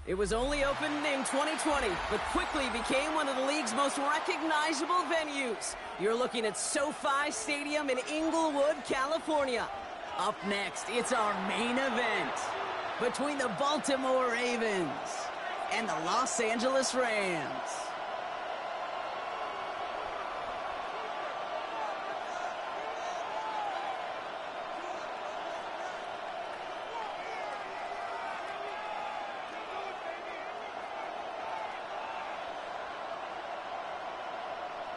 It was only opened in 2020, but quickly became one of the league's most recognizable venues. You're looking at SoFi Stadium in Inglewood, California. Up next, it's our main event between the Baltimore Ravens and the Los Angeles Rams.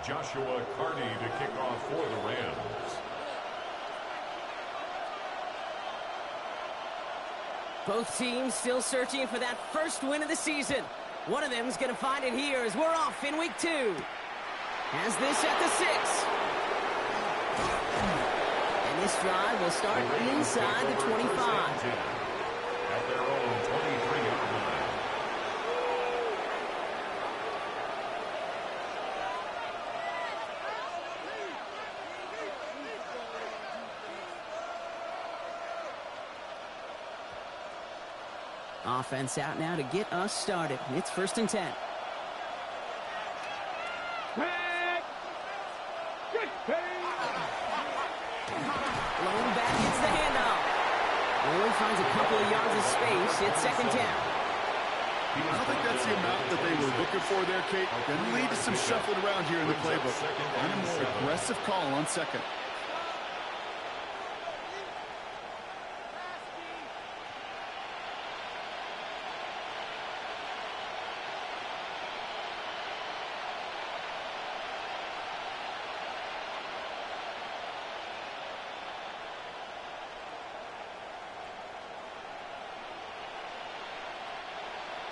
Joshua Carney to kick off for the Rams. Both teams still searching for that first win of the season. One of them is going to find it here as we're off in week 2. Has this at the 6. And this drive will start inside the 25. At their own 23-yard line. Offense out now to get us started. It's 1st and 10. Lone back gets the handoff. Only finds a couple of yards of space. It's 2nd down. I don't think that's the amount that they were looking for there, Kate. Going to lead to some shuffling around here in the playbook. And a more aggressive call on 2nd.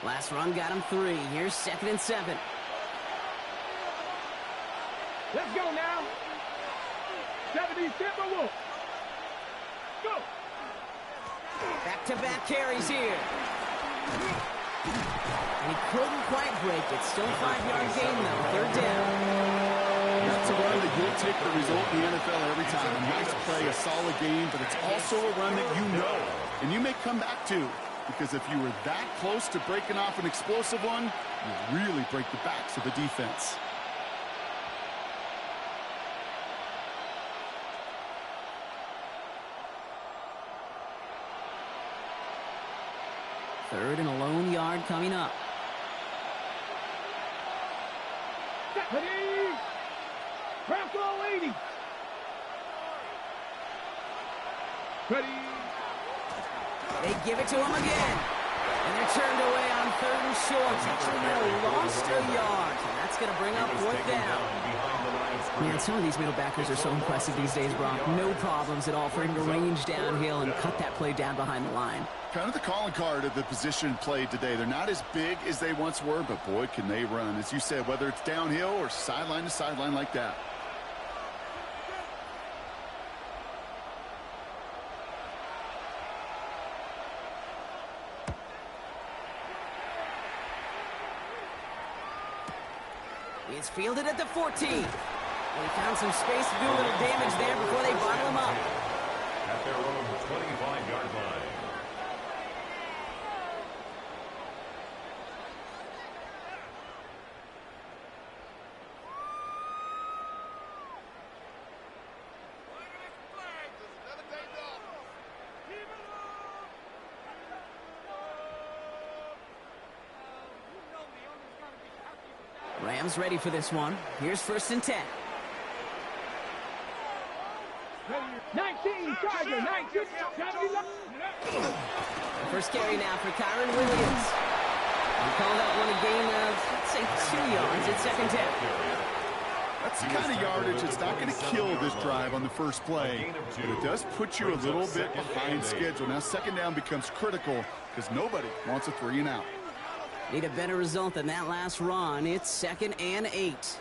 Last run got him 3. Here's 2nd and 7. Let's go now. 70 Timberwolves. Go. Back-to-back carries here. And he couldn't quite break it. Still a 5-yard gain, though. 3rd down. That's a run that you'll take the result in the NFL every time. A nice play, a solid game, but it's also a run that you know, and you may come back to. Because if you were that close to breaking off an explosive one, you really break the backs of the defense. Third and a lone yard coming up. Ready. Craft all 80. Ready. They give it to him again. And they're turned away on 3rd and short. Actually, they lost a yard. And that's going to bring up 4th down. Man, some of these middle backers are so impressive these days, Brock. No problems at all for him to range downhill and cut that play down behind the line. Kind of the calling card of the position played today. They're not as big as they once were, but boy, can they run. As you said, whether it's downhill or sideline to sideline like that. It's fielded at the 14. They found some space to do a little damage there before they bottle him up. At their own 25-yard line. Rams ready for this one. Here's 1st and 10. 19, Tiger, 19. First carry now for Kyron Williams. He called out one a gain of, let's say, 2 yards at 2nd down. That's the kind of yardage that's not going to kill this drive on the first play, but it does put you a little bit behind schedule. Now 2nd down becomes critical because nobody wants a 3 and out. Need a better result than that last run. It's 2nd and 8.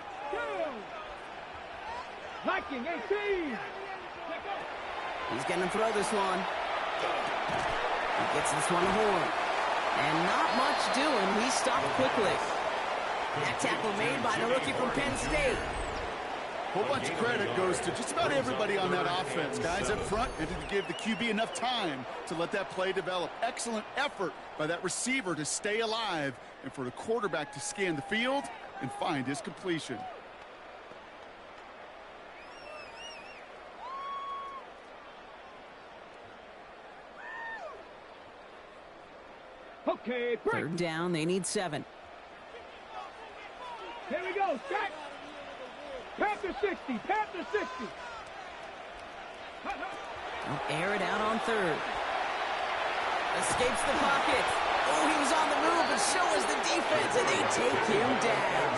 Viking 18. He's going to throw this one. He gets this one horn. And not much doing. He stopped quickly. That tackle made by the rookie from Penn State. whole bunch of credit goes to just about everybody on that offense. Guys up front and to give the QB enough time to let that play develop. Excellent effort by that receiver to stay alive and for the quarterback to scan the field and find his completion. Okay, break. 3rd down, they need 7. Here we go, set. Panther 60, Panther 60. They'll air it out on 3rd. Escapes the pocket. Oh, he was on the move, but so was the defense, and they take him down.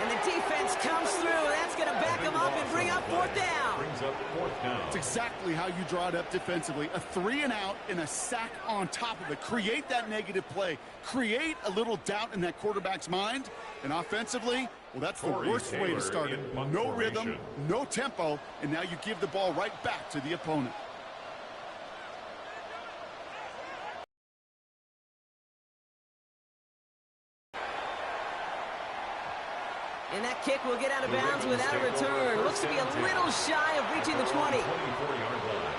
And the defense comes through. That's going to back him up and bring up 4th down. Brings up 4th down. It's exactly how you draw it up defensively. A 3 and out and a sack on top of it. Create that negative play. Create a little doubt in that quarterback's mind. And offensively, well, that's the worst way to start it. No rhythm, no tempo, and now you give the ball right back to the opponent. And that kick will get out of bounds without a return. Looks to be a little shy of reaching the 20. 24-yard line.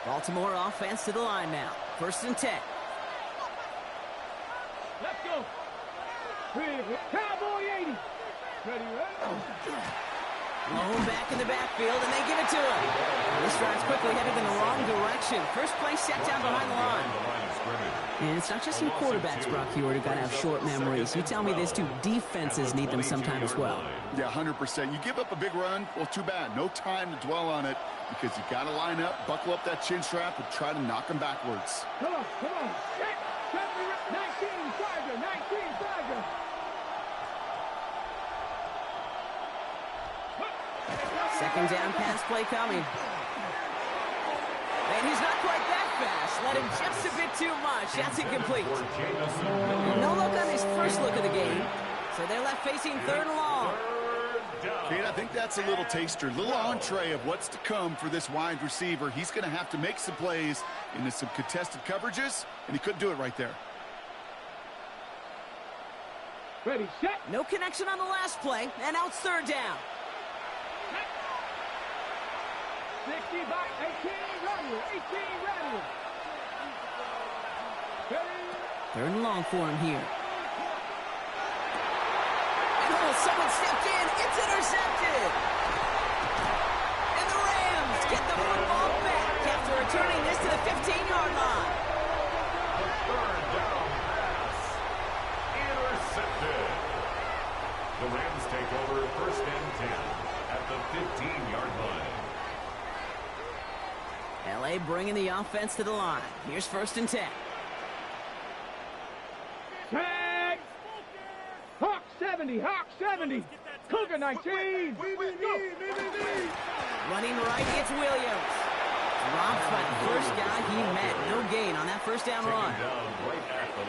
Baltimore offense to the line now. 1st and 10. Let's go. Cowboy 80. Ready, Low back in the backfield, and they give it to him. This drive's quickly headed in the wrong direction. First play set down behind the line. And it's not just some quarterbacks, Brock Hewitt, who got to have short memories. You tell me these two defenses need them sometime as well. Yeah, 100%. You give up a big run, well, too bad. No time to dwell on it because you got to line up, buckle up that chin strap, and try to knock them backwards. Come on, come on. 19, Tiger, 19, Tiger. Second down pass play coming. And he's not quite that fast. Let him just a bit too much. That's incomplete. No look on his first look of the game. So they're left facing 3rd and long. Kate, I think that's a little taster, a little entree of what's to come for this wide receiver. He's going to have to make some plays into some contested coverages, and he couldn't do it right there. Ready, set. No connection on the last play, and now it's 3rd down. 60 by 18, Radler, 18, Radler. 3rd and long for him here. And oh, someone stepped in. It's intercepted. And the Rams get the football back after returning this to the 15-yard line. The 3rd down pass. Intercepted. The Rams take over 1st and 10 at the 15-yard line. L.A. bringing the offense to the line. Here's 1st and 10. Tag. Hawk 70, Hawk 70. Cougar 19. Running right, it's Williams. Dropped by the first guy he met. No gain on that 1st down run.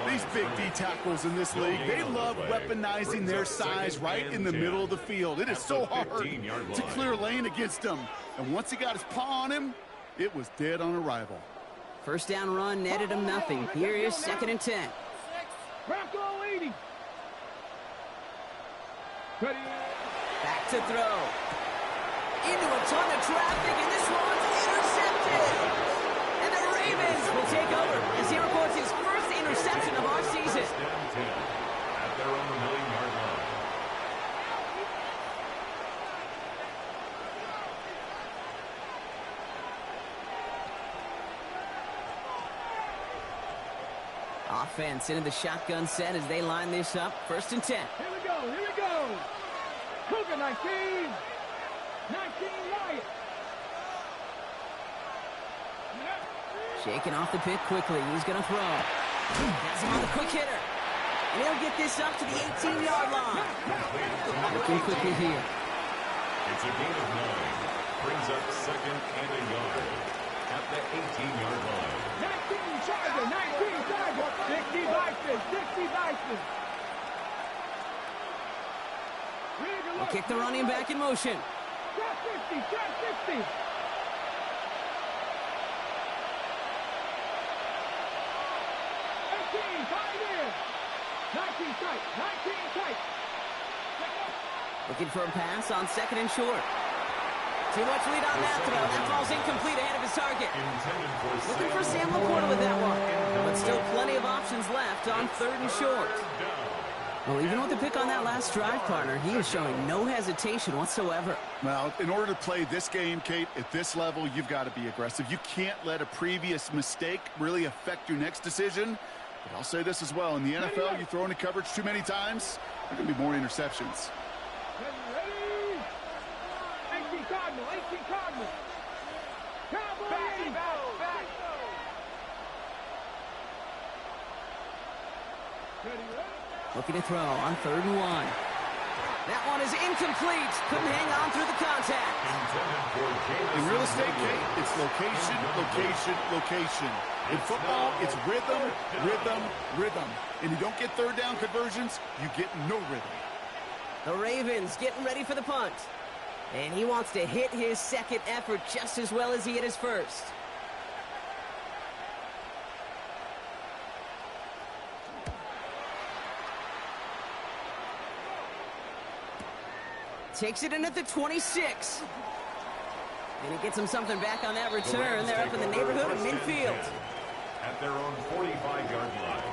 These big D tackles in this league, they love weaponizing their size right in the middle of the field. It is so hard to clear lane against them. And once he got his paw on him, it was dead on arrival. 1st down run netted him nothing. Here is 2nd and 10. Bronco 80. Ready. Back to throw. Into a ton of traffic, and this one's intercepted. And the Ravens will take over as he records his first interception of our season. 1st and 10 at their own 1-million-yard line. Offense into the shotgun set as they line this up. 1st and 10. Here we go, here we go. Cougar 19. 19 Wyatt. Shaking off the pick quickly. He's going to throw. Has him on the quick hitter. And he'll get this up to the 18-yard line. Looking quickly here. It's a gain of 9. Brings up 2nd and a yard at the 18-yard line. 19 Charger, 19 Charger. 60 Bison, 60 Bison. We'll kick the running back in motion. Trap 50, trap 50. 18, tight in. 19 tight, 19 tight. Looking for a pass on second and short. Too much lead on that throw. That falls incomplete ahead of his target. Looking for Sam Laporta with that one. But still plenty of options left on third and short. Well, even with the pick on that last drive, partner, he is showing no hesitation whatsoever. Well, in order to play this game, Kate, at this level, you've got to be aggressive. You can't let a previous mistake really affect your next decision. But I'll say this as well. In the NFL, you throw into coverage too many times, there are going to be more interceptions. Ready? 18 Cardinal, 18 Cardinal. Cowboy, back. Ready? Looking to throw on third and one. That one is incomplete. Couldn't hang on through the contact. In real estate, Kate, it's location, location, location. In football, it's rhythm, rhythm, rhythm. And you don't get third down conversions, you get no rhythm. The Ravens getting ready for the punt. And he wants to hit his second effort just as well as he hit his first. Takes it in at the 26. And he gets him something back on that return. They're up in the neighborhood of midfield. At their own 45-yard line.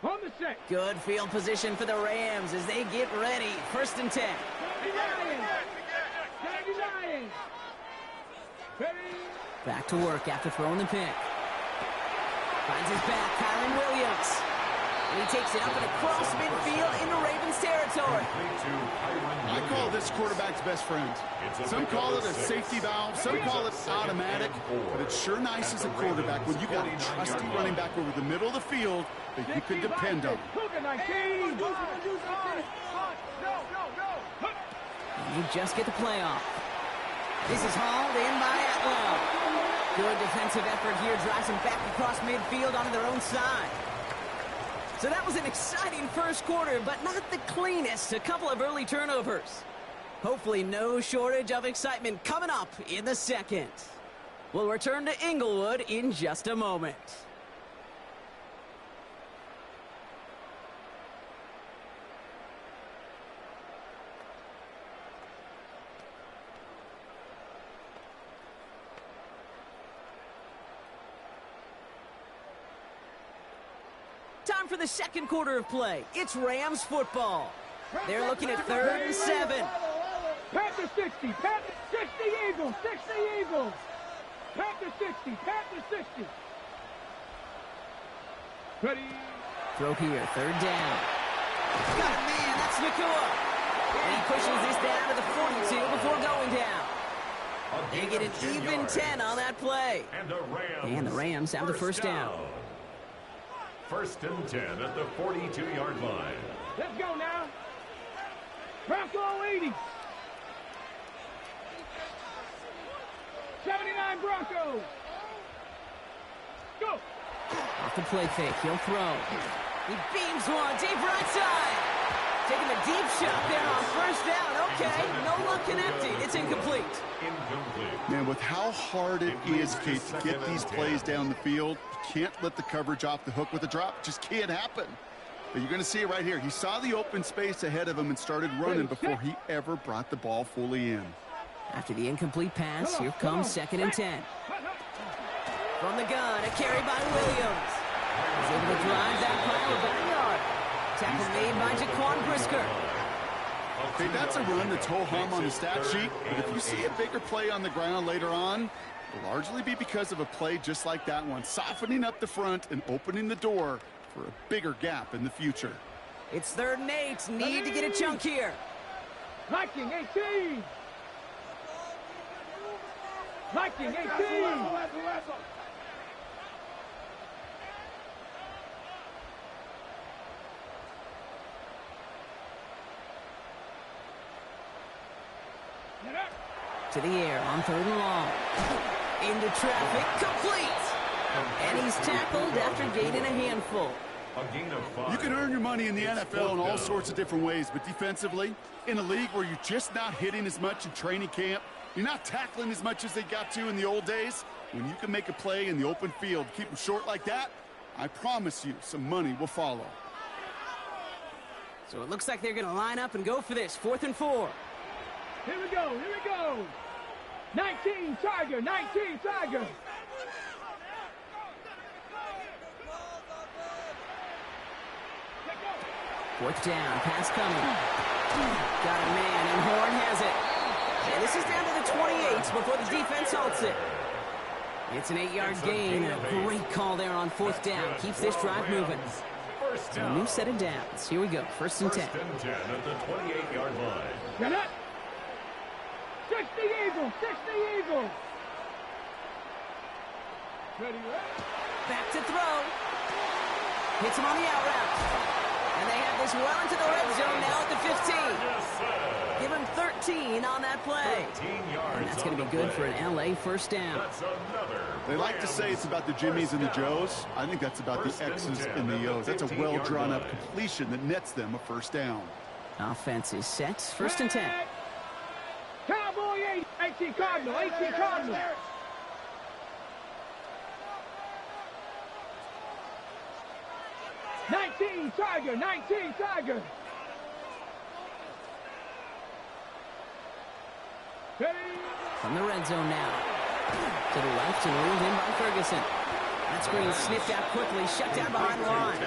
On the set. Good field position for the Rams as they get ready. First and 10. 99. Ready? Back to work after throwing the pick. Finds his back, Kyron Williams. And he takes it up and across midfield into Ravens territory. I call this quarterback's best friend. Some call it a safety valve, some call it automatic, but it's sure nice as a quarterback when you got a trusty running back over the middle of the field that you can depend on. And you just get the play off. This is hauled in by Atwell. Good defensive effort here, drives him back across midfield onto their own side. So that was an exciting first quarter, but not the cleanest. A couple of early turnovers. Hopefully no shortage of excitement coming up in the second. We'll return to Inglewood in just a moment. Time for the second quarter of play. It's Rams football. They're looking at 3rd and 7. Panther 60, Panther 60 Eagles, 60 Eagles. Panther 60, Panther 60. Ready? Throw here, 3rd down. Got it, man, that's Nakua. And he pushes this down to the 42 before going down. They get an even 10 on that play. And the Rams have the first down. 1st and 10 at the 42-yard line. Let's go now. Bronco 80. 79 Broncos. Go. Off the play fake, he'll throw. He beams one, deep right side. Taking a deep shot there on 1st down. Okay, no luck connecting. It's incomplete. Man, with how hard it is, Kate, to get these plays down the field, you can't let the coverage off the hook with a drop. It just can't happen. But you're going to see it right here. He saw the open space ahead of him and started running before he ever brought the ball fully in. After the incomplete pass, here comes 2nd and 10. From the gun, a carry by Williams. He's able to drive that pile about a yard. Tackle made by Jaquan Brisker. Okay, that's a run that's ho-hum on the stat sheet, but if you see a bigger play on the ground later on, it'll largely be because of a play just like that one, softening up the front and opening the door for a bigger gap in the future. It's 3rd and 8. Need to get a chunk here. Viking 18. Viking 18. to the air on 3rd and long. Into traffic, complete! And he's tackled after gaining a handful. A gain of 5. You can earn your money in the NFL in all sorts of different ways, but defensively, in a league where you're just not hitting as much in training camp, you're not tackling as much as they got to in the old days, when you can make a play in the open field, keep them short like that, I promise you some money will follow. So it looks like they're going to line up and go for this, 4th and 4. Here we go, here we go. 19 Tiger, 19 Tiger. Fourth down, pass coming. Got a man, and Horn has it. And this is down to the 28 before the defense halts it. It's an 8-yard gain, and a great call there on 4th down. Keeps this drive moving. So a new set of downs. Here we go, 1st and 10. 1st and 10 at the 28-yard line. Get it. 60 Eagles, 60 Eagles. Ready, Back to throw. Hits him on the out route. And they have this well into the red zone now at the 15. Yes, sir. Give him 13 on that play. 13 yards. And that's going to be good for an LA first down. That's another. They like to say it's about the Jimmies and the Joes. I think that's about the X's and the O's. That's a well-drawn-up completion that nets them a first down. Offense is set. 1st and 10. Cowboy 18 Cardinal, 18 Cardinal. Nineteen Tiger, 19 Tiger. Ready? From the red zone now. To the left and ruled in by Ferguson. That screen snipped out quickly, shut down behind the line.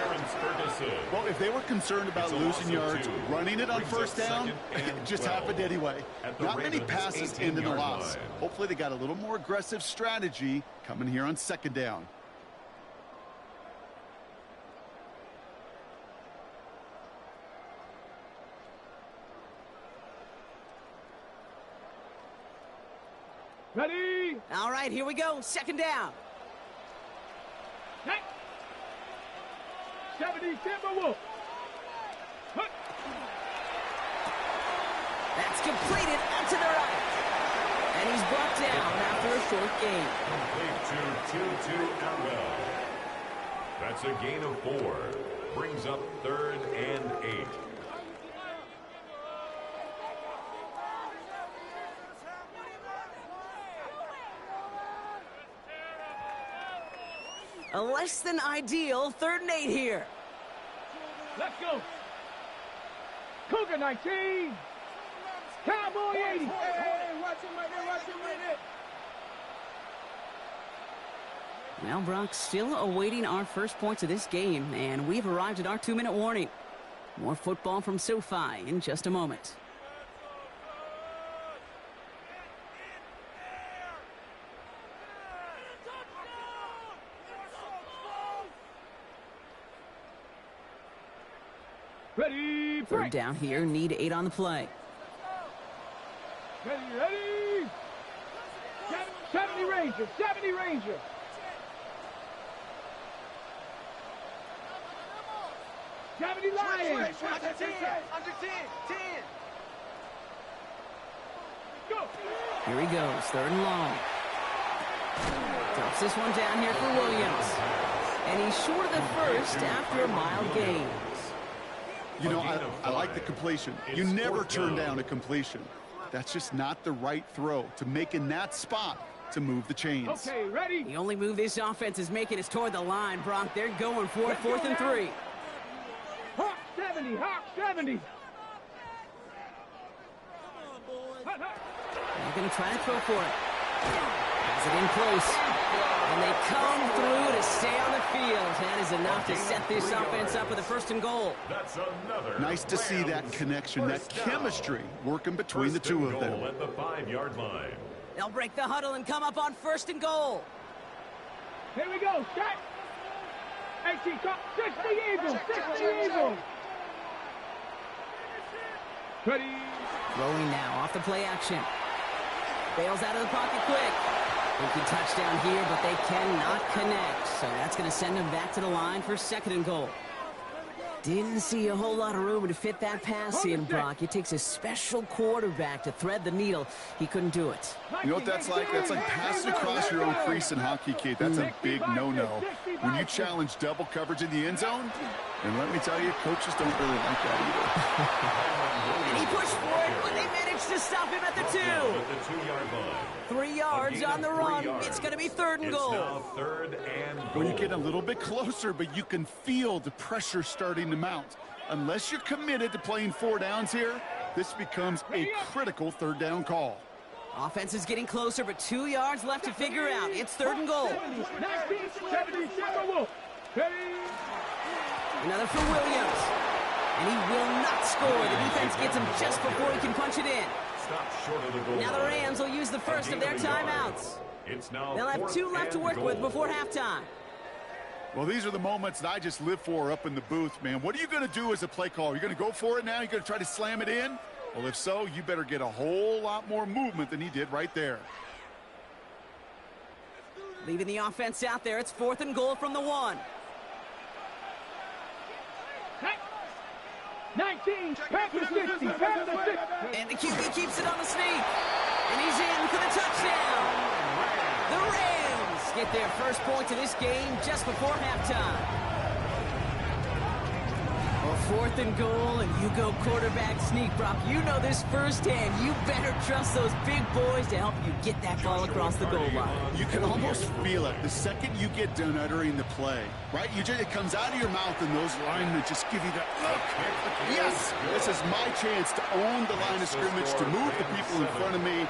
Well, if they were concerned about losing yards, running it on 1st down, it just happened anyway. Not many passes end in a loss. Hopefully they got a little more aggressive strategy coming here on 2nd down. Ready? All right, here we go. 2nd down. 70 Timberwolf. That's completed out to the right. And he's brought down after a short gain. Complete to Tutu Atwell. That's a gain of 4. Brings up 3rd and 8. A less than ideal 3rd and 8 here. Let's go. Cougar 19. Cowboy 80. Hey, watch him right there, watch him right there. Well, Brock, still awaiting our first points of this game, and we've arrived at our 2-minute warning. More football from SoFi in just a moment. Ready, 3rd down here, need 8 on the play. Ready, ready. 70 Ranger, 70 Ranger. Lions. Under 10, 10. Go. Here he goes, 3rd and long. Drops this one down here for Williams. And he's short of the first after a mild gain. You know, I like the completion. You never turn down a completion. That's just not the right throw to make in that spot to move the chains. Okay, ready? The only move this offense is making is toward the line, Brock. They're going for it, 4th and 3. Hawk 70, Hawk 70. They're going to try to throw for it. Has it in close. And they come through to stay on the field. That is enough to set this offense up with a 1st and goal. That's another. Nice to see that connection, that chemistry working between the two of them. At the 5-yard line. They'll break the huddle and come up on 1st and goal. Here we go, set. 60 Eagles, 60 Eagles. Ready. Rolling now off the play action. Bails out of the pocket quick. Looking touchdown here, but they cannot connect. So that's going to send them back to the line for 2nd and goal. Didn't see a whole lot of room to fit that pass in, Brock. It takes a special quarterback to thread the needle. He couldn't do it. You know what that's like? That's like passing across your own crease in hockey, Kate. That's a big no-no. When you challenge double coverage in the end zone, and let me tell you, coaches don't really like that either. And he pushed for it, but they managed to stop him at the 2. At the 2-yard line. 3 yards on the run. It's going to be 3rd and goal. It's now 3rd and goal. Well, you get a little bit closer, but you can feel the pressure starting to mount. Unless you're committed to playing 4 downs here, this becomes a critical 3rd down call. Offense is getting closer, but 2 yards left to figure out. It's 3rd and goal. Another for Williams. And he will not score. The defense gets him just before he can punch it in. Stop short of the goal. Now the Rams will use the first of their timeouts. They'll have 2 left to work with before halftime. Well, these are the moments that I just live for up in the booth, man. What are you going to do as a play caller? You're going to go for it now? You're going to try to slam it in? Well, if so, you better get a whole lot more movement than he did right there. Leaving the offense out there. It's 4th and goal from the 1. 19, pass the 60, pass the 60. And the QB keeps it on the sneak. And he's in for the touchdown. The Rams get their first point of this game just before halftime. Well, 4th and goal, and you go quarterback sneak, Brock. You know this firsthand. You better trust those big boys to help you get that ball across the goal line. You can almost feel it the second you get done uttering the play, right? It comes out of your mouth, and those linemen just give you that look. Yes, this is my chance to own the line of scrimmage, to move the people in front of me.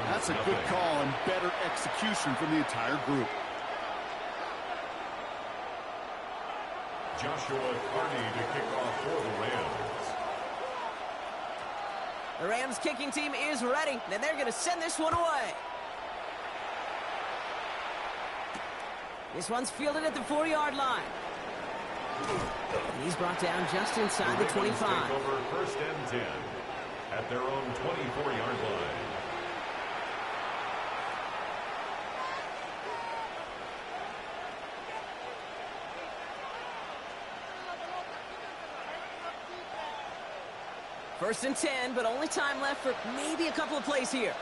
That's a good call and better execution from the entire group. Joshua Carney to kick off for the Rams. The Rams kicking team is ready, and they're going to send this one away. This one's fielded at the 4-yard line. And he's brought down just inside the 25. Take over 1st and 10 at their own 24-yard line. First and 10, but only time left for maybe a couple of plays here.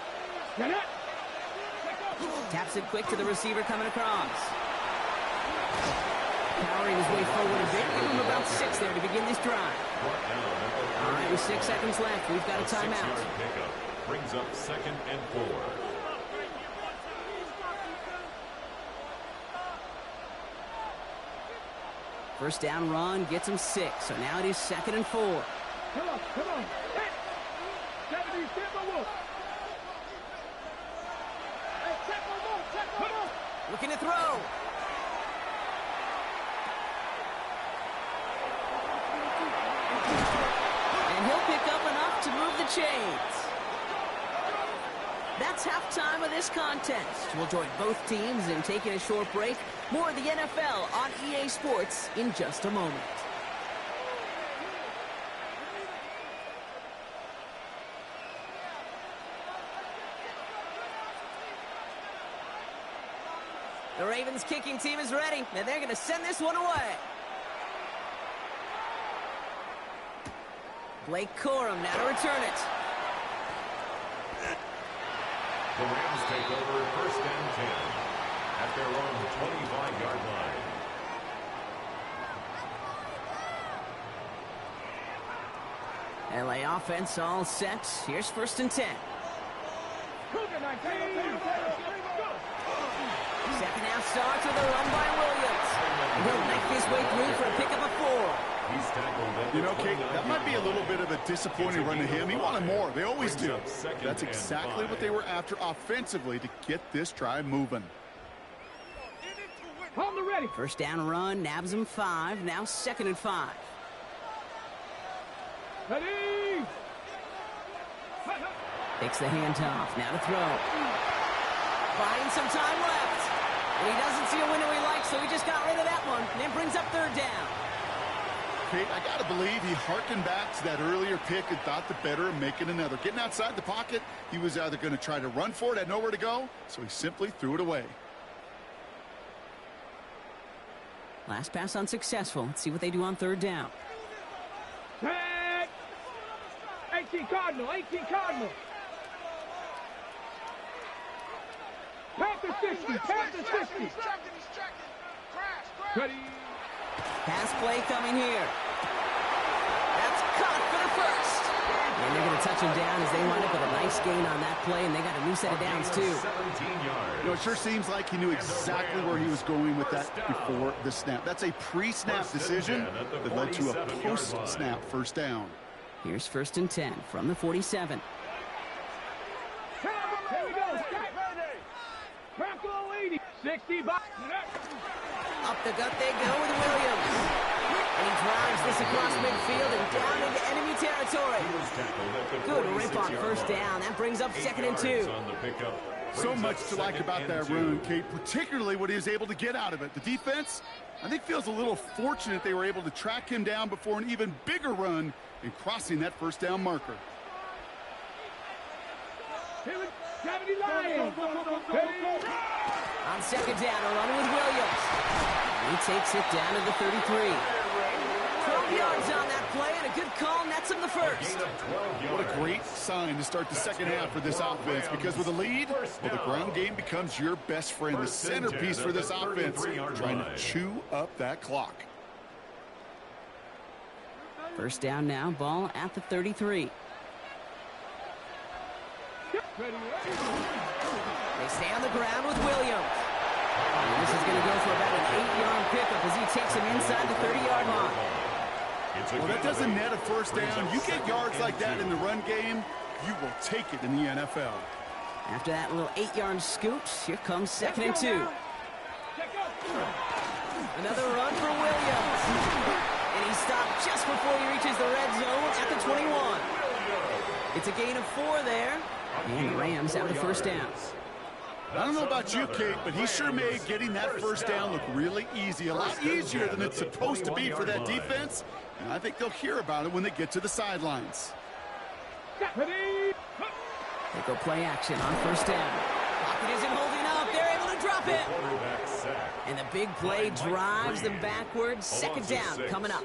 Taps it quick to the receiver coming across. Powering his way forward a bit. Give him about 6 there to begin this drive. All right, with 6 seconds left, we've got a timeout. 6-yard pickup brings up 2nd and 4. First down run gets him 6, so now it is 2nd and 4. Come on, come on. Hey, 70, step on. Hey, check on. Looking to throw. And he'll pick up enough to move the chains. That's halftime of this contest. We'll join both teams in taking a short break. More of the NFL on EA Sports in just a moment. The Ravens kicking team is ready, and they're going to send this one away. Blake Corum now to return it. The Rams take over 1st and 10 at their own 25-yard line. LA offense all set. Here's 1st and 10. Second half starts with a run by Williams. And he'll make his way through for a pickup of 4. He's tackled. You know, Kate, that might be a little bit of a disappointing run to him. He wanted more. They always do. That's exactly what they were after offensively to get this drive moving. On the ready. First down run, nabs him 5. Now 2nd and 5. Ready. Takes the handoff. Now to throw. Buying some time left. And he doesn't see a window he likes, so he just got rid of that one. And then brings up 3rd down. Kate, I got to believe he harkened back to that earlier pick and thought the better of making another. Getting outside the pocket, he was either going to try to run for it, had nowhere to go, so he simply threw it away. Last pass unsuccessful. Let's see what they do on 3rd down. 18 Cardinal, 18 Cardinal. Panther 60, Panther 60. Ready. Pass play coming here. That's caught for the first. And they're going to touch him down as they wind up with a nice gain on that play, and they got a new set of downs, too. 17 yards. You know, it sure seems like he knew exactly where he was going with that before the snap. That's a pre-snap decision that led to a post-snap first down. Here's 1st and 10 from the 47. Here we go. Bronco 80, 60 by. Up the gut they go with Williams. And he drives this across midfield and down into enemy territory. Good rip on first down. That brings up 2nd and 2. So much to like about that run, Kate, particularly what he was able to get out of it. The defense, I think, feels a little fortunate they were able to track him down before an even bigger run in crossing that first down marker. 70 Lions. On 2nd down, a run with Williams. He takes it down to the 33. 12 yards on that play, and a good call nets him the first. What a great sign to start the second half for this offense, because with a lead, well, the ground game becomes your best friend, the centerpiece for this offense, trying to chew up that clock. First down now, ball at the 33. They stay on the ground with Williams. And this is going to go for about an 8-yard pickup as he takes him inside the 30-yard line. Well, that doesn't net a first down. You get yards like that in the run game, you will take it in the NFL. After that little 8-yard scoot, here comes 2nd and 2. Another run for Williams. And he stopped just before he reaches the red zone at the 21. It's a gain of 4 there. And the Rams have the first down. I don't know about you, Kate, but he sure made getting that first down look really easy. A lot easier than it's supposed to be for that defense. And I think they'll hear about it when they get to the sidelines. They go play action on first down. Pocket isn't holding up. They're able to drop it. And the big play drives them backwards. 2nd down coming up.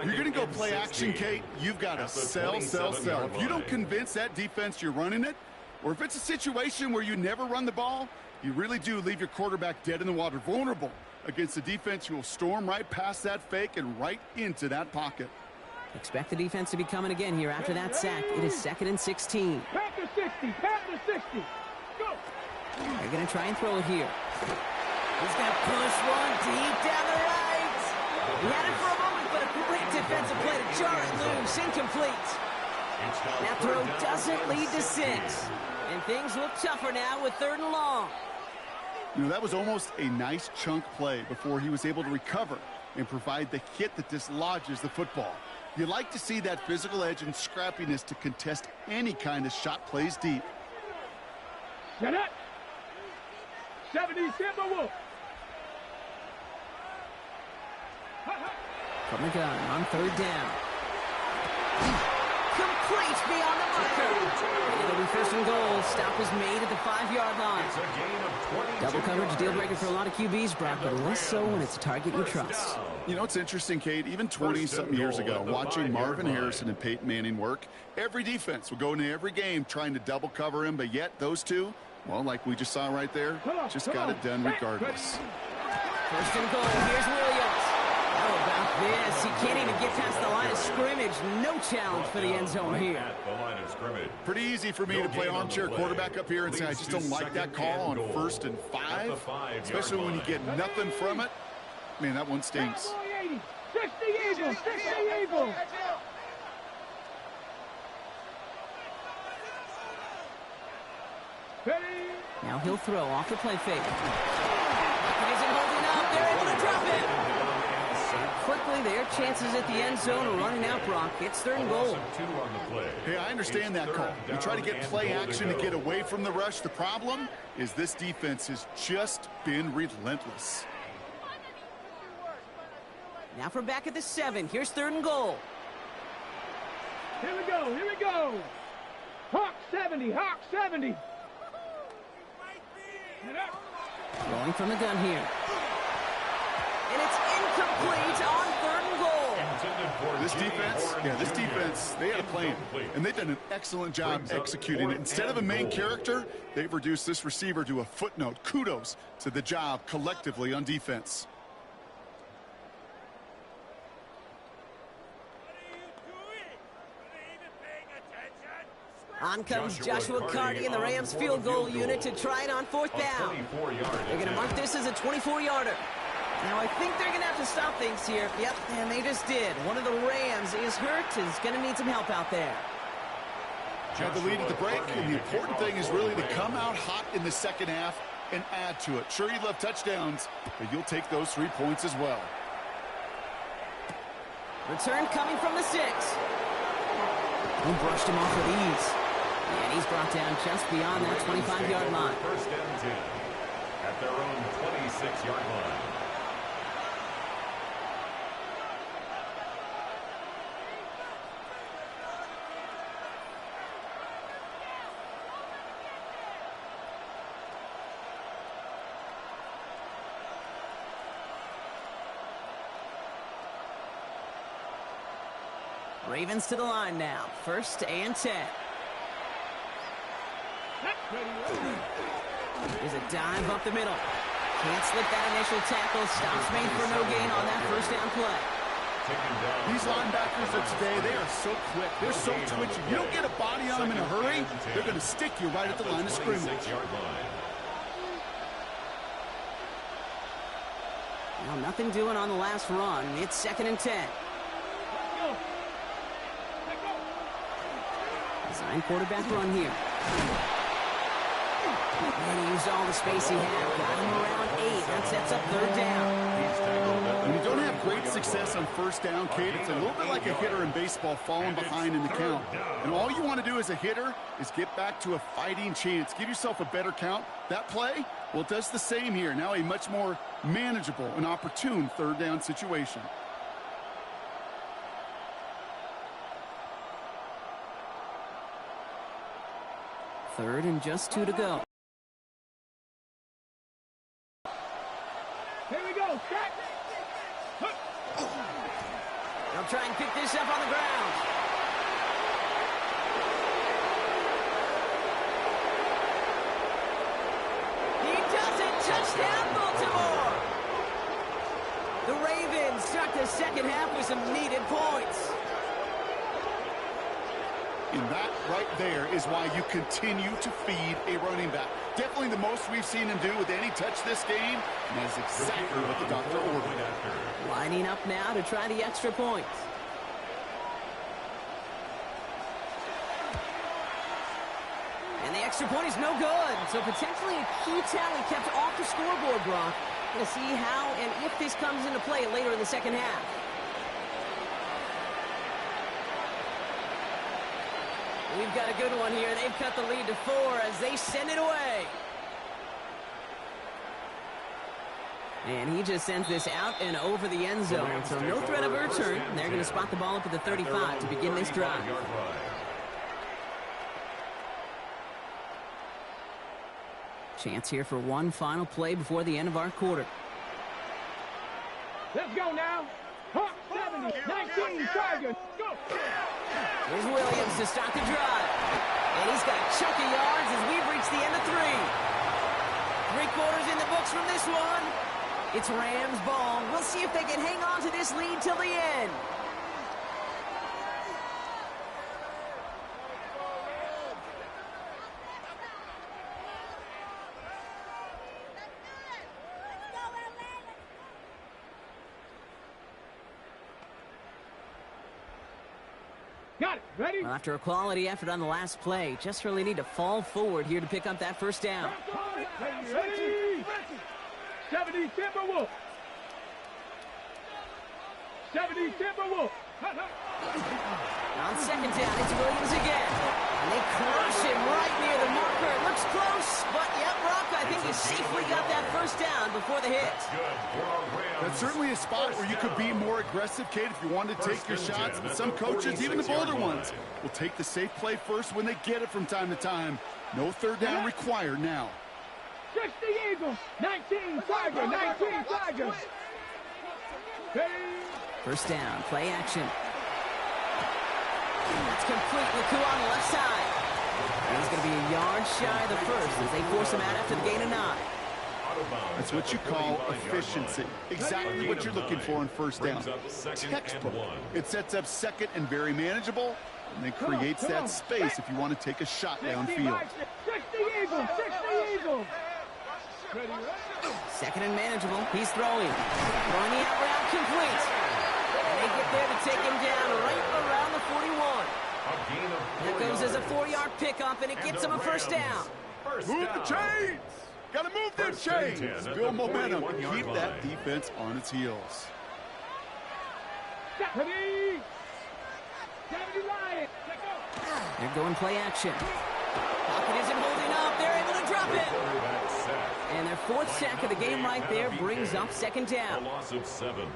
You're going to go play action, Kate. You've got to sell. If you don't convince that defense you're running it, or if it's a situation where you never run the ball, you really do leave your quarterback dead in the water, vulnerable against the defense who will storm right past that fake and right into that pocket. Expect the defense to be coming again here after that sack. It is 2nd and 16. Panther 60, Panther 60. Go. They're going to try and throw it here. He's going to push one deep down the right. He had it for a moment, but a great defensive play to jar it loose. Incomplete. That throw doesn't lead to 6. And things look tougher now with 3rd and long. You know, that was almost a nice chunk play before he was able to recover and provide the hit that dislodges the football. You like to see that physical edge and scrappiness to contest any kind of shot plays deep. Set it. 70 Timberwolf. From the gun on 3rd down. Complete beyond the marker. And it'll be 1st and goal. Stop is made at the 5-yard line. Double coverage deal breaker for a lot of QBs, Brock, but less so when it's a target you trust. You know, it's interesting, Kate, even 20-something years ago, watching Marvin Harrison and Peyton Manning work, every defense would go into every game trying to double cover him, but yet those two, well, like we just saw right there, just got it done regardless. 1st and goal. Here's Williams. How about this? He can't even get past the line of scrimmage. No challenge for the end zone here. Pretty easy for me to play armchair quarterback up here and say I just don't like that call on 1st and 5, especially when you get nothing from it. Man, that one stinks. 60 Eagles, 60 Eagles. Now he'll throw off the play fake. It isn't holding up. They're able to drop it. Quickly, their chances at the end zone are running out, Brock. It's 3rd and goal. Hey, I understand that call. You try to get play action to get away from the rush. The problem is this defense has just been relentless. Now from back at the 7. Here's 3rd and goal. Here we go, here we go. Hawk 70, Hawk 70. Going from the gun here. And it's incomplete on 3rd and goal. This defense Yeah, this defense, they had a plan, and they've done an excellent job executing it. Instead of a main character, they've reduced this receiver to a footnote. Kudos to the job collectively on defense. On comes Joshua Carty and the Rams field goal unit to try it on 4th down. They're going to mark this as a 24-yarder. Now, I think they're going to have to stop things here. Yep, and they just did. One of the Rams is hurt. Is going to need some help out there. Had the lead at the break, and the important thing is really to come out hot in the second half and add to it. Sure, you love touchdowns, but you'll take those 3 points as well. Return coming from the 6. Who brushed him off with ease. And he's brought down just beyond that 25-yard line. First and 10 at their own 26-yard line. Ravens to the line now. 1st and 10. There's a dive up the middle. Can't slip that initial tackle. Stops made for no gain on that 1st down play. These linebackers of today, they are so quick. They're so twitchy. You don't get a body on them in a hurry, they're going to stick you right at the line of scrimmage. Well, nothing doing on the last run. It's 2nd and 10. Design quarterback run here. And he used all the space he had. Got him around 8. That sets up 3rd down. When you don't have great success on 1st down, Kate, it's a little bit like a hitter in baseball falling behind in the count. And all you want to do as a hitter is get back to a fighting chance. Give yourself a better count. That play, well, it does the same here. Now a much more manageable and opportune 3rd down situation. Third and just 2 to go. Here we go. They'll try and pick this up on the ground. He does it. Touchdown, Baltimore. The Ravens start the second half with some needed points. And that right there is why you continue to feed a running back. Definitely the most we've seen him do with any touch this game, and that's exactly what the doctor ordered. Lining up now to try the extra points. And the extra point is no good. So potentially a key tally kept off the scoreboard, Brock. We'll see how and if this comes into play later in the second half. We've got a good one here. They've cut the lead to 4 as they send it away. And he just sends this out and over the end zone. So no threat of a return. They're going to spot the ball up at the 35 to begin this drive. Chance here for one final play before the end of our quarter. Let's go now. 70, 19, Tigers. Go. Here's Williams to start the drive. And he's got a chunk of yards as we've reached the end of 3. 3 quarters in the books from this one. It's Rams ball. We'll see if they can hang on to this lead till the end. Got it. Ready? Well, after a quality effort on the last play, just really need to fall forward here to pick up that 1st down. Ready? 70 Timberwolf. 70 Timberwolf. On 2nd down, it's Williams again. And they crush him right near the marker. It looks close, but yep, Brock, I think he safely got that 1st down before the hit. That's certainly a spot where you could be more aggressive, Kate, if you wanted to take your shots. But some coaches, even the bolder ones, will take the safe play first when they get it from time to time. No 3rd down required now. 60 Eagles. 19 Tigers. 19 Tigers. 1st down, play action. That's complete. Laku on the left side. And he's going to be a yard shy of the first as they force him out after the gain of 9. That's what you call efficiency. Exactly what you're looking for in first down. Textbook. It sets up second and very manageable, and then creates that space if you want to take a shot downfield. 60 Eagles, 60 Eagles. Second and manageable. He's throwing. Throwing the out route complete. And they get there to take him down right around the 41. That goes as a 4-yard pickup, and it gets him a first down. Move the chains! Got to move them chains! Build momentum and keep that defense on its heels. They're going play action. Pocket isn't holding up. They're able to drop it. And their 4th sack of the game right there brings up second down.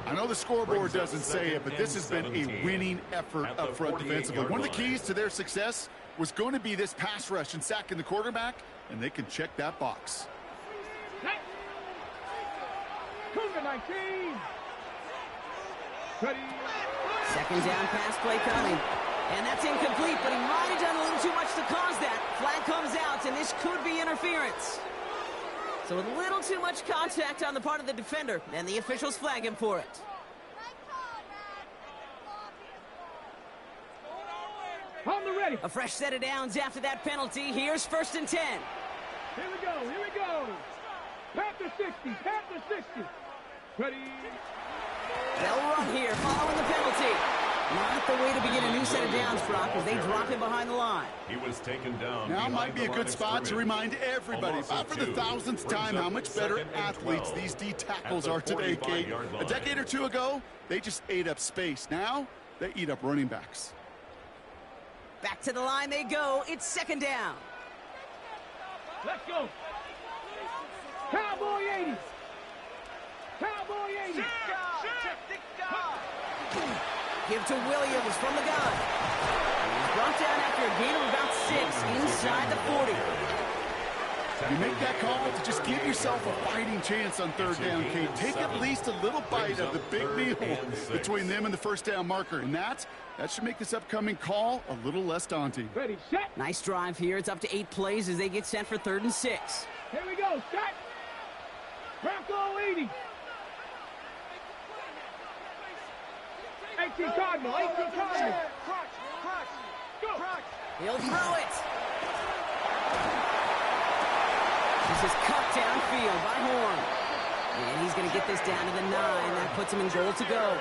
I know the scoreboard doesn't say it, but this has been a winning effort up front defensively. One of the keys to their success was going to be this pass rush and sacking the quarterback, and they can check that box. Cougar 19. Second down pass play coming. And that's incomplete, but he might have done a little too much to cause that. Flag comes out, and this could be interference. So a little too much contact on the part of the defender, and the officials flag him for it. On the ready. A fresh set of downs after that penalty. Here's 1st and 10. Here we go, here we go. Panther 60, Panther 60. Ready. They'll run here following the penalty. Not the way to begin a new set of downs, Brock, as they drop him behind the line. He was taken down. Now might be a good spot to remind everybody, about for the 1000th time, how much better athletes these D tackles are today, Kate. A decade or two ago, they just ate up space. Now, they eat up running backs. Back to the line they go. It's second down. Let's go. Cowboy 80. Cowboy 80. Give to Williams from the gun. He's brought down after a gain of about 6 inside the 40. You make that call to just give yourself a fighting chance on 3rd down, Kate. Take at least a little bite of the big meal between them and the first down marker. And that should make this upcoming call a little less daunting. Ready, set. Nice drive here. It's up to 8 plays as they get set for 3rd and 6. Here we go, set. Bronco 80. 18 Cardinal, 18 Cardinal. Go. He'll throw it. This is cut downfield by Horn. And he's going to get this down to the 9. That puts him in goal to go.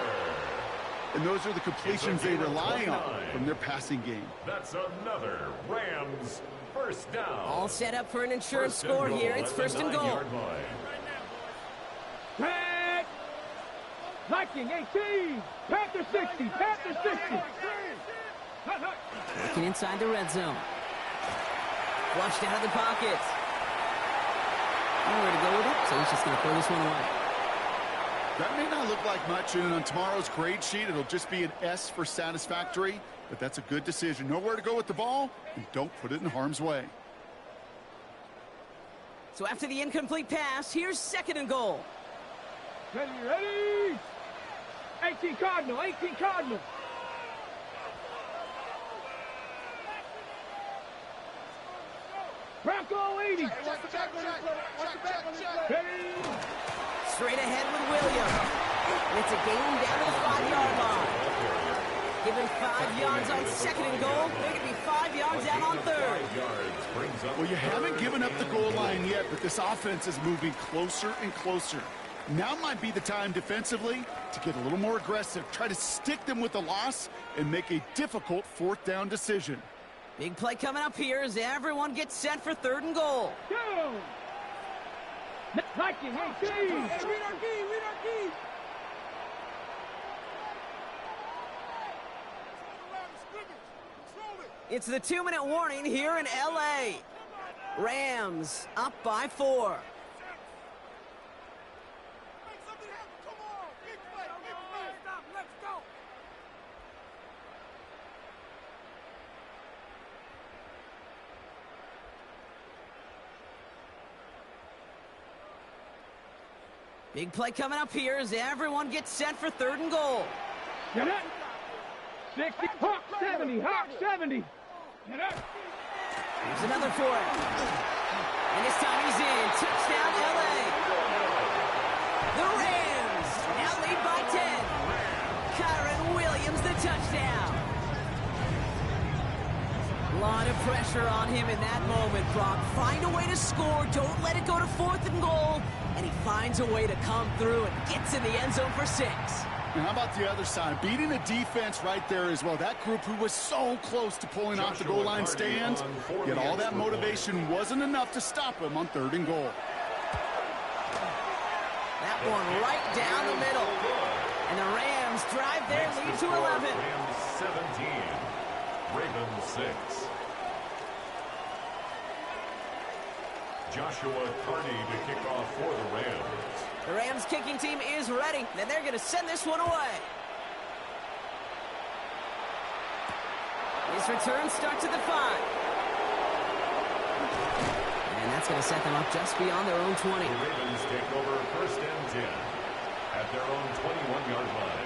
And those are the completions they rely on from their passing game. That's another Rams first down. All set up for an insurance score here. It's 1st and goal. Red. Viking 18. Panther 60. Panther 60. Looking inside the red zone. Flushed out of the pocket. Nowhere to go with it, so he's just going to throw this one away. That may not look like much, and on tomorrow's grade sheet, it'll just be an S for satisfactory, but that's a good decision. Nowhere to go with the ball, and don't put it in harm's way. So after the incomplete pass, here's 2nd and goal. Ready, ready. 18 Cardinal, 18 Cardinal. Bronco 80. Hey, watch the back on this play. Watch the back on this play. Straight ahead with Williams. And it's a gain down to the 5-yard line. Given 5 yards on 2nd and goal, they're going to be 5 yards out on 3rd. Well, you haven't given up the goal line yet, but this offense is moving closer and closer. Now might be the time defensively to get a little more aggressive, try to stick them with the loss, and make a difficult 4th down decision. Big play coming up here as everyone gets set for 3rd and goal. Go! Viking 18. Hey, read our key, read our key. It's the 2-minute warning here in LA. Rams up by 4. Big play coming up here as everyone gets set for 3rd and goal. Get it. 60, Hawk 70, Hawk 70. Here's another for it. And this time he's in. Touchdown, LA. The Rams now lead by 10. Kyron Williams, the touchdown. A lot of pressure on him in that moment, Brock. Find a way to score. Don't let it go to 4th and goal. And he finds a way to come through and gets in the end zone for 6. And how about the other side? Beating the defense right there as well. That group who was so close to pulling off the goal line stand, yet all that motivation wasn't enough to stop him on 3rd and goal. That one right down the middle. And the Rams drive their lead to 11. Rams 17, Ravens 6. Joshua Carney to kick off for the Rams. The Rams kicking team is ready, and they're going to send this one away. His return starts at the 5. And that's going to set them up just beyond their own 20. The Ravens take over 1st and 10 at their own 21-yard line.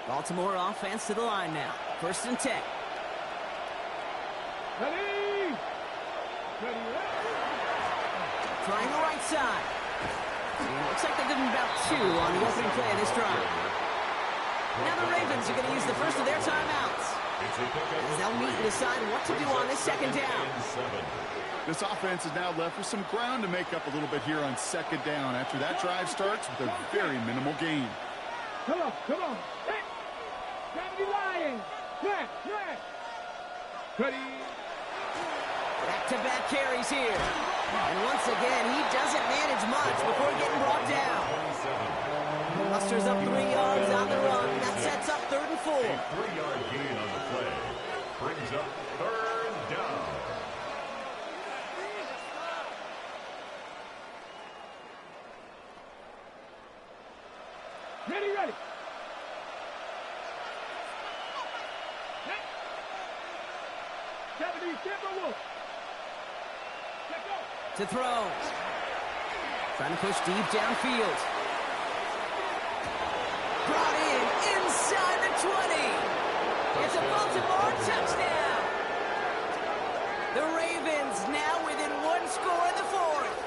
Baltimore offense to the line now. 1st and 10. Ready. Trying the right side. Looks like they give him about 2 on the opening play of this drive. Now the Ravens are going to use the first of their timeouts, as they'll meet and decide what to do on this 2nd down. This offense is now left with some ground to make up a little bit here on 2nd down after that drive starts with a very minimal gain. Come on. Hey. Lion. Ready. Back-to-back carries here. And once again, he doesn't manage much before getting brought down. Musters up 3 yards on the run. That sets up 3rd and 4. A 3-yard gain on the play brings up 3rd down. Ready. To throw. Trying to push deep downfield. Brought in inside the 20. It's a Baltimore touchdown. The Ravens now within 1 score in the 4th.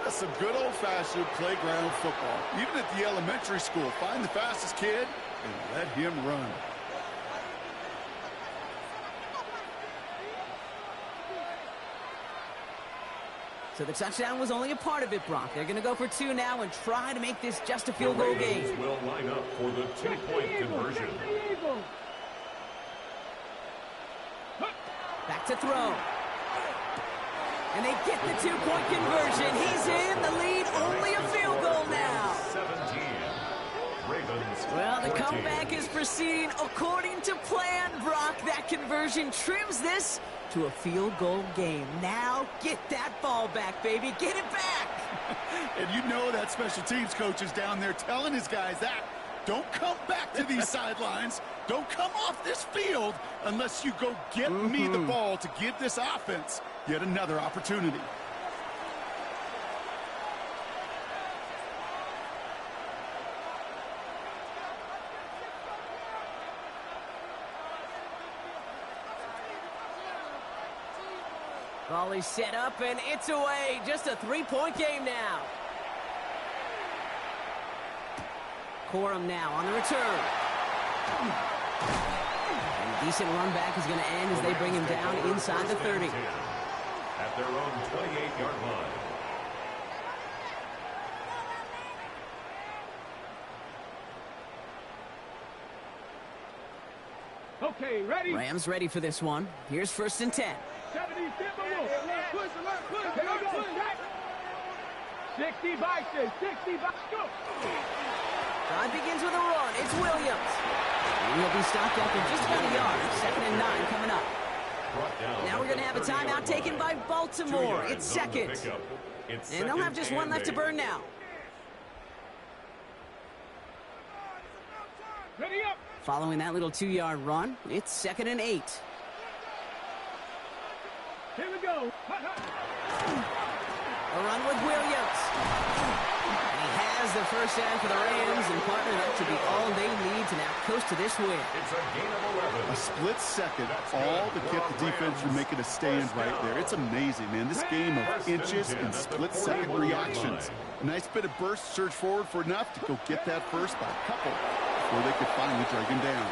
That's some good old-fashioned playground football. Even at the elementary school, find the fastest kid and let him run. So the touchdown was only a part of it, Brock. They're going to go for 2 now and try to make this just a field goal game. The Ravens will line up for the 2-point conversion. Back to throw. And they get the 2-point conversion. He's in the lead, only a field goal now. 17. Ravens. Well, the 14. comeback is proceeding according to plan, Brock. That conversion trims this to a field goal game. Now get that ball back, baby. Get it back. And you know that special teams coach is down there telling his guys that. Don't come back to these sidelines. Don't come off this field unless you go get me the ball to give this offense yet another opportunity. Volley set up, and it's away. Just a 3-point game now. Corum now on the return. And a decent run back is going to end as they bring him down inside the 30. At their own 28-yard line. Okay, ready? Rams ready for this one. Here's 1st and 10. 70, 60 boxes, 60 boxes, go! Drive begins with a run. It's Williams. And he'll be stopped after just about a yard. 2nd and 9 coming up. Now we're going to have a timeout taken by Baltimore. It's 2nd. And they'll have just 1 left to burn now. Following that little 2-yard run, it's 2nd and 8. Here we go. A run with Williams. And he has the first down for the Rams, and partner, that should be all they need to now coast to this win. It's a gain of 11. A split second, all to get the defense from making a stand right there. It's amazing, man. This game of inches and split-second reactions. A nice bit of burst, surge forward for enough to go get that first by a couple before they could finally drag him down.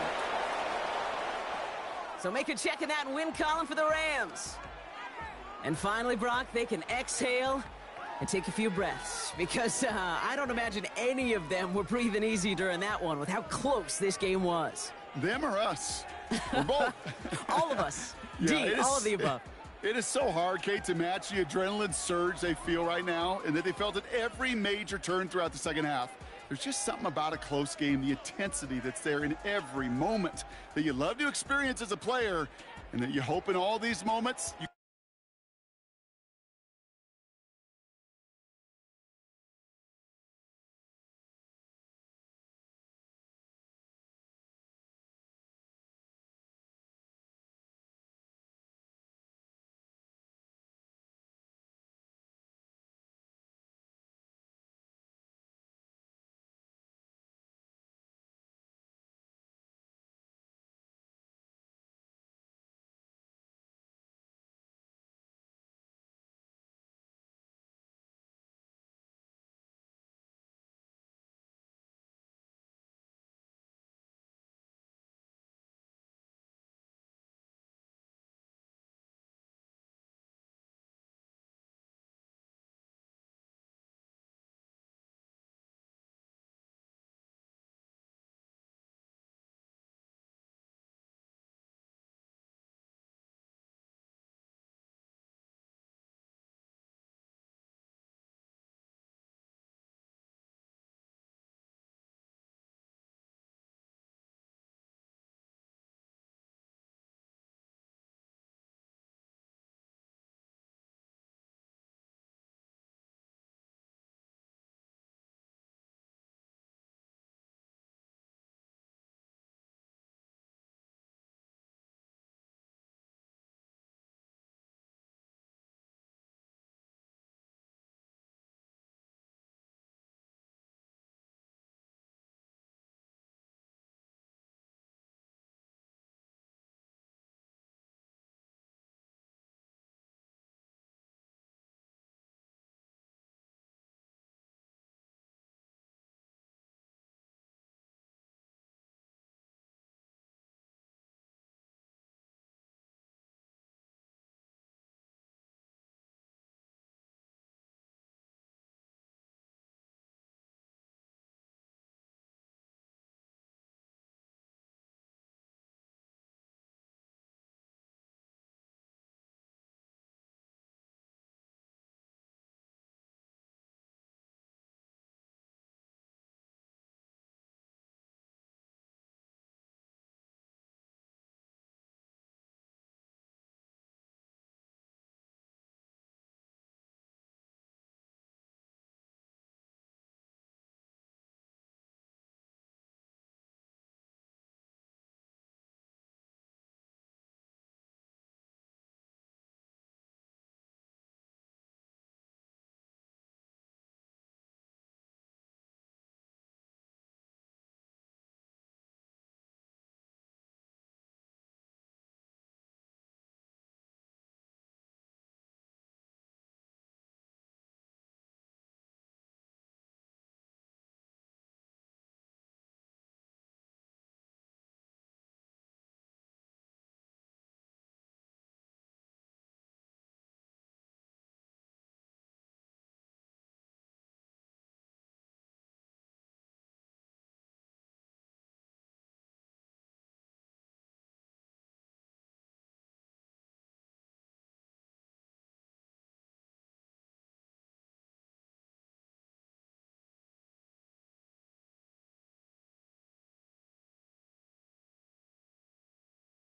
So make a check in that win column for the Rams. And finally, Brock, they can exhale and take a few breaths, because I don't imagine any of them were breathing easy during that one with how close this game was. Them or us? We're both. All of us. Yeah, all of the above. It is so hard, Kate, to match the adrenaline surge they feel right now, and that they felt at every major turn throughout the second half. There's just something about a close game, the intensity that's there in every moment that you love to experience as a player, and that you hope in all these moments you